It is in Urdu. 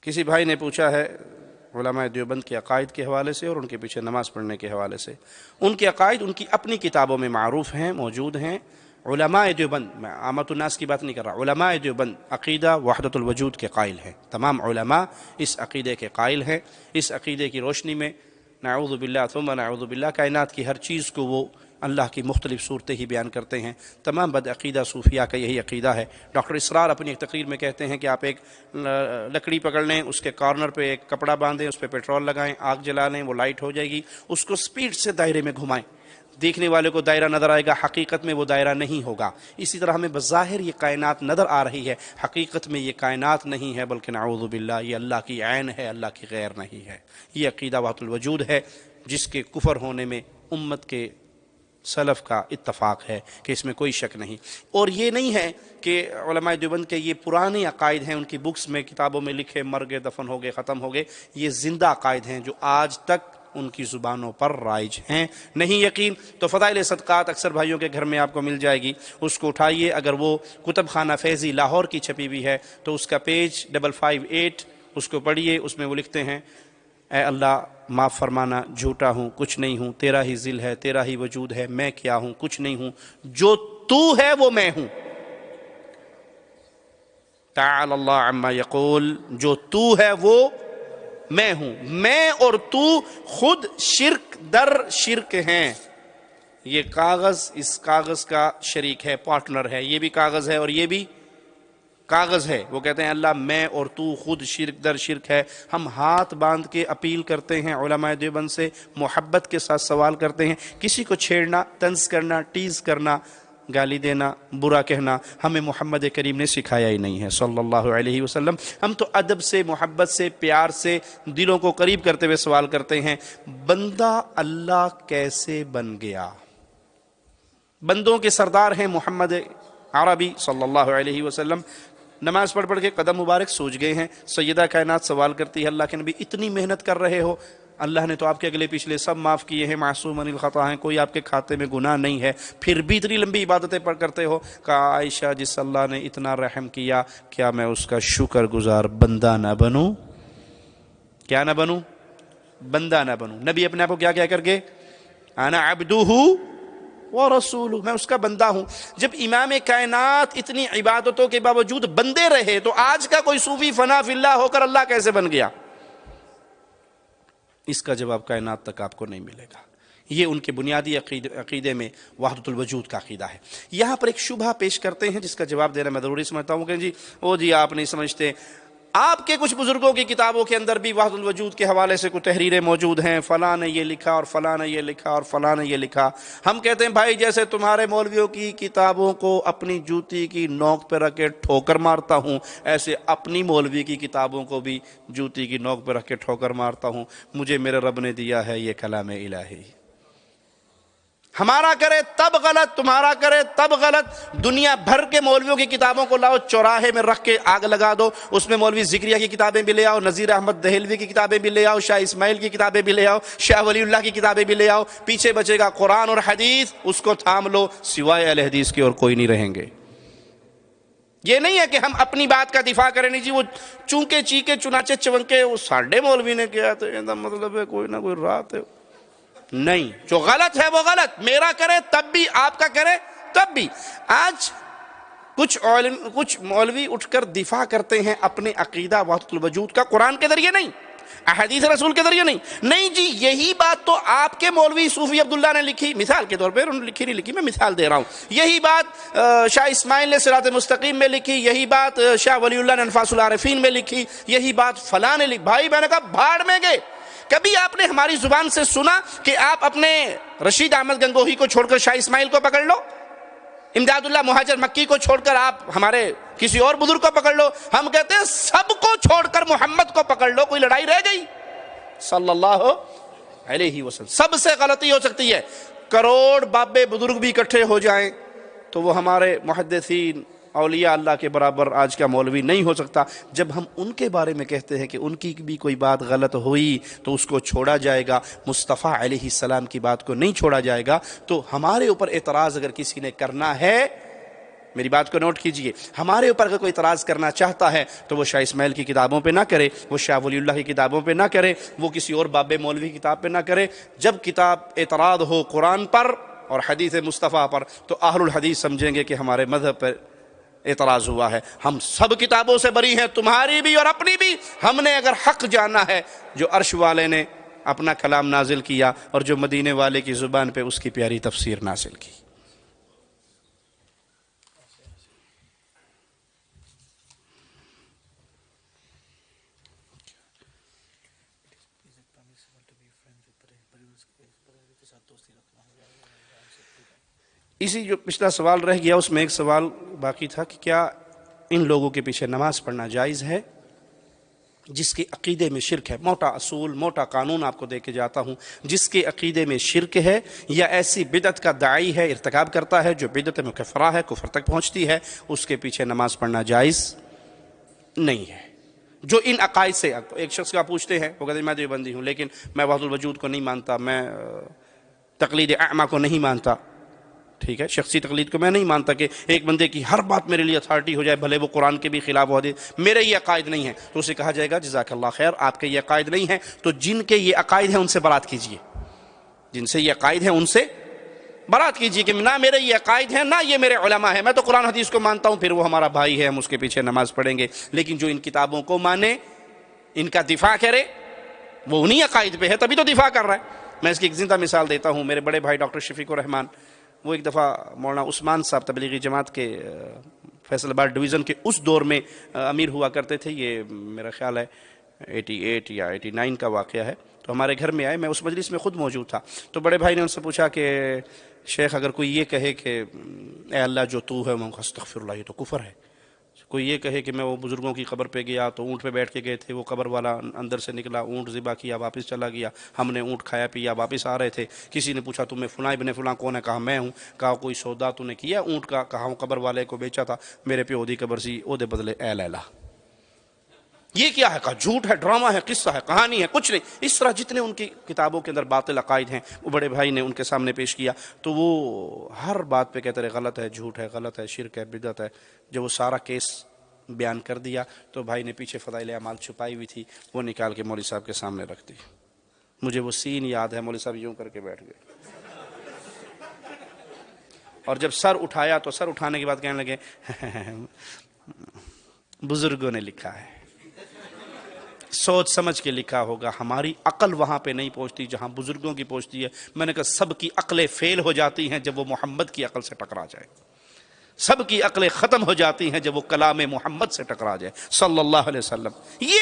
کسی بھائی نے پوچھا ہے علماء دیوبند کے عقائد کے حوالے سے اور ان کے پیچھے نماز پڑھنے کے حوالے سے. ان کے عقائد ان کی اپنی کتابوں میں معروف ہیں، موجود ہیں. علماء دیوبند، میں عامت الناس کی بات نہیں کر رہا، علماء دیوبند عقیدہ وحدت الوجود کے قائل ہیں. تمام علماء اس عقیدے کے قائل ہیں. اس عقیدے کی روشنی میں نعوذ باللہ ثم نعوذ باللہ کائنات کی ہر چیز کو وہ اللہ کی مختلف صورتیں ہی بیان کرتے ہیں. تمام بد عقیدہ صوفیاء کا یہی عقیدہ ہے. ڈاکٹر اسرار اپنی ایک تقریر میں کہتے ہیں کہ آپ ایک لکڑی پکڑ لیں، اس کے کارنر پہ ایک کپڑا باندھیں، اس پہ پیٹرول لگائیں، آگ جلا لیں، وہ لائٹ ہو جائے گی، اس کو سپیڈ سے دائرے میں گھمائیں، دیکھنے والے کو دائرہ نظر آئے گا، حقیقت میں وہ دائرہ نہیں ہوگا. اسی طرح ہمیں بظاہر یہ کائنات نظر آ رہی ہے، حقیقت میں یہ کائنات نہیں ہے بلکہ نعوذ باللہ یہ اللہ کی عین ہے، اللہ کی غیر نہیں ہے. یہ عقیدہ وحدت الوجود ہے جس کے کفر ہونے میں امت کے سلف کا اتفاق ہے کہ اس میں کوئی شک نہیں. اور یہ نہیں ہے کہ علماء دیوبند کے یہ پرانے عقائد ہیں، ان کی بکس میں کتابوں میں لکھے، مر گئے، دفن ہو گئے، ختم ہو گئے. یہ زندہ عقائد ہیں جو آج تک ان کی زبانوں پر رائج ہیں. نہیں یقین تو فضائل صدقات اکثر بھائیوں کے گھر میں آپ کو مل جائے گی، اس کو اٹھائیے. اگر وہ کتب خانہ فیضی لاہور کی چھپی ہوئی ہے تو اس کا پیج 558 اس کو پڑھیے. اس میں وہ لکھتے ہیں اے اللہ معاف فرمانا، جھوٹا ہوں، کچھ نہیں ہوں، تیرا ہی ذل ہے، تیرا ہی وجود ہے، میں کیا ہوں، کچھ نہیں ہوں، جو تو ہے وہ میں ہوں. تعالی اللہ عما یقول، جو تو ہے وہ میں ہوں. میں اور تو خود شرک در شرک ہیں. یہ کاغذ اس کاغذ کا شریک ہے، پارٹنر ہے. یہ بھی کاغذ ہے اور یہ بھی کاغذ ہے. وہ کہتے ہیں اللہ میں اور تو خود شرک در شرک ہے. ہم ہاتھ باندھ کے اپیل کرتے ہیں علماء دیوبند سے، محبت کے ساتھ سوال کرتے ہیں. کسی کو چھیڑنا، طنز کرنا، ٹیز کرنا، گالی دینا، برا کہنا ہمیں محمد کریم نے سکھایا ہی نہیں ہے صلی اللہ علیہ وسلم. ہم تو ادب سے، محبت سے، پیار سے دلوں کو قریب کرتے ہوئے سوال کرتے ہیں بندہ اللہ کیسے بن گیا؟ بندوں کے سردار ہیں محمد عربی صلی اللہ علیہ وسلم. نماز پڑھ پڑھ کے قدم مبارک سوج گئے ہیں. سیدہ کائنات سوال کرتی ہے اللہ کے نبی اتنی محنت کر رہے ہو، اللہ نے تو آپ کے اگلے پچھلے سب معاف کیے ہیں، معصوم عن الخطا ہیں، کوئی آپ کے کھاتے میں گناہ نہیں ہے، پھر بھی اتنی لمبی عبادتیں پڑھ کرتے ہو. کہا عائشہ جس اللہ نے اتنا رحم کیا، کیا میں اس کا شکر گزار بندہ نہ بنوں؟ کیا نہ بنوں؟ بندہ نہ بنوں. نبی اپنے آپ کو کیا کہہ کر کے انا عبدہ ورسولہ، میں اس کا بندہ ہوں. جب امام کائنات اتنی عبادتوں کے باوجود بندے رہے تو آج کا کوئی صوفی فنا فی اللہ ہو کر اللہ کیسے بن گیا؟ اس کا جواب کائنات تک آپ کو نہیں ملے گا. یہ ان کے بنیادی عقیدے میں وحدت الوجود کا عقیدہ ہے. یہاں پر ایک شبہ پیش کرتے ہیں جس کا جواب دینا میں ضروری سمجھتا ہوں کہ جی آپ نہیں سمجھتے. آپ کے کچھ بزرگوں کی کتابوں کے اندر بھی وحدت الوجود کے حوالے سے کچھ تحریریں موجود ہیں، فلاں نے یہ لکھا اور فلاں نے یہ لکھا اور فلاں نے یہ لکھا. ہم کہتے ہیں بھائی جیسے تمہارے مولویوں کی کتابوں کو اپنی جوتی کی نوک پہ رکھ کے ٹھوکر مارتا ہوں، ایسے اپنی مولوی کی کتابوں کو بھی جوتی کی نوک پہ رکھ کے ٹھوکر مارتا ہوں. مجھے میرے رب نے دیا ہے یہ کلام الہی. ہمارا کرے تب غلط، تمہارا کرے تب غلط. دنیا بھر کے مولویوں کی کتابوں کو لاؤ، چوراہے میں رکھ کے آگ لگا دو، اس میں مولوی ذکریہ کی کتابیں بھی لے آؤ، نذیر احمد دہلوی کی کتابیں بھی لے آؤ، شاہ اسماعیل کی کتابیں بھی لے آؤ، شاہ ولی اللہ کی کتابیں بھی لے آؤ. پیچھے بچے گا قرآن اور حدیث، اس کو تھام لو، سوائے اہل حدیث کے اور کوئی نہیں رہیں گے. یہ نہیں ہے کہ ہم اپنی بات کا دفاع کریں، نہیں جی وہ چونکے چیکے چنانچہ چونکے وہ ساڈے مولوی نے کیا تو مطلب ہے کوئی نہ کوئی رات ہے. نہیں، جو غلط ہے وہ غلط، میرا کرے تب بھی، آپ کا کرے تب بھی. آج کچھ مولوی اٹھ کر دفاع کرتے ہیں اپنے عقیدہ وحدت الوجود کا قرآن کے ذریعے نہیں، احادیث رسول کے ذریعے نہیں جی یہی بات تو آپ کے مولوی صوفی عبداللہ نے لکھی، مثال کے طور پہ انہوں نے لکھی نہیں لکھی، میں مثال دے رہا ہوں. یہی بات شاہ اسماعیل نے صراط مستقیم میں لکھی، یہی بات شاہ ولی اللہ نے انفاس العارفین میں لکھی، یہی بات فلاں نے لکھی. بھائی میں نے کہا بھاڑ میں گئے. کبھی آپ نے ہماری زبان سے سنا کہ آپ اپنے رشید احمد گنگوہی کو چھوڑ کر شاہ اسماعیل کو پکڑ لو، امداد اللہ مہاجر مکی کو چھوڑ کر آپ ہمارے کسی اور بزرگ کو پکڑ لو؟ ہم کہتے ہیں سب کو چھوڑ کر محمد کو پکڑ لو، کوئی لڑائی رہ گئی صلی اللہ علیہ وسلم. سب سے غلطی ہو سکتی ہے. کروڑ بابے بزرگ بھی اکٹھے ہو جائیں تو وہ ہمارے محدثین اولیاء اللہ کے برابر آج کا مولوی نہیں ہو سکتا. جب ہم ان کے بارے میں کہتے ہیں کہ ان کی بھی کوئی بات غلط ہوئی تو اس کو چھوڑا جائے گا، مصطفیٰ علیہ السلام کی بات کو نہیں چھوڑا جائے گا. تو ہمارے اوپر اعتراض اگر کسی نے کرنا ہے میری بات کو نوٹ کیجئے، ہمارے اوپر اگر کوئی اعتراض کرنا چاہتا ہے تو وہ شاہ اسماعیل کی کتابوں پہ نہ کرے، وہ شاہ ولی اللہ کی کتابوں پہ نہ کرے، وہ کسی اور باب مولوی کی کتاب پہ نہ کرے۔ جب کتاب اعتراض ہو قرآن پر اور حدیث مصطفیٰ پر تو اہل الحدیث سمجھیں گے کہ ہمارے مذہب پر اعتراض ہوا ہے۔ ہم سب کتابوں سے بری ہیں، تمہاری بھی اور اپنی بھی۔ ہم نے اگر حق جانا ہے، جو عرش والے نے اپنا کلام نازل کیا اور جو مدینے والے کی زبان پہ اس کی پیاری تفسیر نازل کی۔ اسی جو پچھلا سوال رہ گیا اس میں ایک سوال باقی تھا کہ کیا ان لوگوں کے پیچھے نماز پڑھنا جائز ہے جس کے عقیدے میں شرک ہے؟ موٹا اصول، موٹا قانون آپ کو دے کے جاتا ہوں، جس کے عقیدے میں شرک ہے یا ایسی بدعت کا داعی ہے، ارتکاب کرتا ہے جو بدعت مکفرہ ہے، کفر تک پہنچتی ہے، اس کے پیچھے نماز پڑھنا جائز نہیں ہے۔ جو ان عقائد سے ایک شخص کا پوچھتے ہیں، وہ کہتے ہیں میں دیوبندی ہوں لیکن میں وحدت الوجود کو نہیں مانتا، میں تقلید اعمیٰ کو نہیں مانتا۔ ٹھیک ہے، شخصی تقلید کو میں نہیں مانتا کہ ایک بندے کی ہر بات میرے لیے اتھارٹی ہو جائے، بھلے وہ قرآن کے بھی خلاف ہو جائے، میرے یہ عقائد نہیں ہیں۔ تو اسے کہا جائے گا جزاک اللہ خیر، آپ کے یہ عقائد نہیں ہیں تو جن کے یہ عقائد ہیں ان سے برات کیجئے، جن سے یہ عقائد ہیں ان سے برات کیجئے کہ نہ میرے یہ عقائد ہیں نہ یہ میرے علماء ہیں، میں تو قرآن حدیث کو مانتا ہوں، پھر وہ ہمارا بھائی ہے، ہم اس کے پیچھے نماز پڑھیں گے۔ لیکن جو ان کتابوں کو مانے، ان کا دفاع کرے، وہ انہی عقائد پہ ہے تبھی تو دفاع کر رہا ہے۔ میں اس کی ایک زندہ مثال دیتا ہوں، میرے بڑے بھائی ڈاکٹر شفیق الرحمان، وہ ایک دفعہ مولانا عثمان صاحب تبلیغی جماعت کے فیصل آباد ڈویژن کے اس دور میں امیر ہوا کرتے تھے، یہ میرا خیال ہے 88 یا 89 کا واقعہ ہے۔ تو ہمارے گھر میں آئے، میں اس مجلس میں خود موجود تھا، تو بڑے بھائی نے ان سے پوچھا کہ شیخ اگر کوئی یہ کہے کہ اے اللہ جو تو ہے، میں استغفر اللہ، یہ تو کفر ہے۔ کوئی یہ کہے کہ میں وہ بزرگوں کی قبر پہ گیا تو اونٹ پہ بیٹھ کے گئے تھے، وہ قبر والا اندر سے نکلا، اونٹ ذبح کیا، واپس چلا گیا، ہم نے اونٹ کھایا پیا، واپس آ رہے تھے، کسی نے پوچھا تمہیں فلاں ابن فلاں کون ہے؟ کہا میں ہوں۔ کہا کوئی سودا تو نے کیا اونٹ کا؟ کہا قبر والے کو بیچا تھا، میرے پہ اودی قبر سی، اودے بدلے اے لیلا۔ یہ کیا ہے؟ کہا جھوٹ ہے، ڈرامہ ہے، قصہ ہے، کہانی ہے، کچھ نہیں۔ اس طرح جتنے ان کی کتابوں کے اندر باطل عقائد ہیں وہ بڑے بھائی نے ان کے سامنے پیش کیا، تو وہ ہر بات پہ کہتے رہے غلط ہے، جھوٹ ہے، غلط ہے، شرک ہے، بدعت ہے۔ جب وہ سارا کیس بیان کر دیا تو بھائی نے پیچھے فضائل اعمال چھپائی ہوئی تھی، وہ نکال کے مولوی صاحب کے سامنے رکھ دی۔ مجھے وہ سین یاد ہے، مولوی صاحب یوں کر کے بیٹھ گئے اور جب سر اٹھایا تو سر اٹھانے کے بعد کہنے لگے بزرگوں نے لکھا ہے، سوچ سمجھ کے لکھا ہوگا، ہماری عقل وہاں پہ نہیں پہنچتی جہاں بزرگوں کی پہنچتی ہے۔ میں نے کہا سب کی عقلیں فیل ہو جاتی ہیں جب وہ محمد کی عقل سے ٹکرا جائے، سب کی عقلیں ختم ہو جاتی ہیں جب وہ کلام محمد سے ٹکرا جائے صلی اللہ علیہ وسلم۔ یہ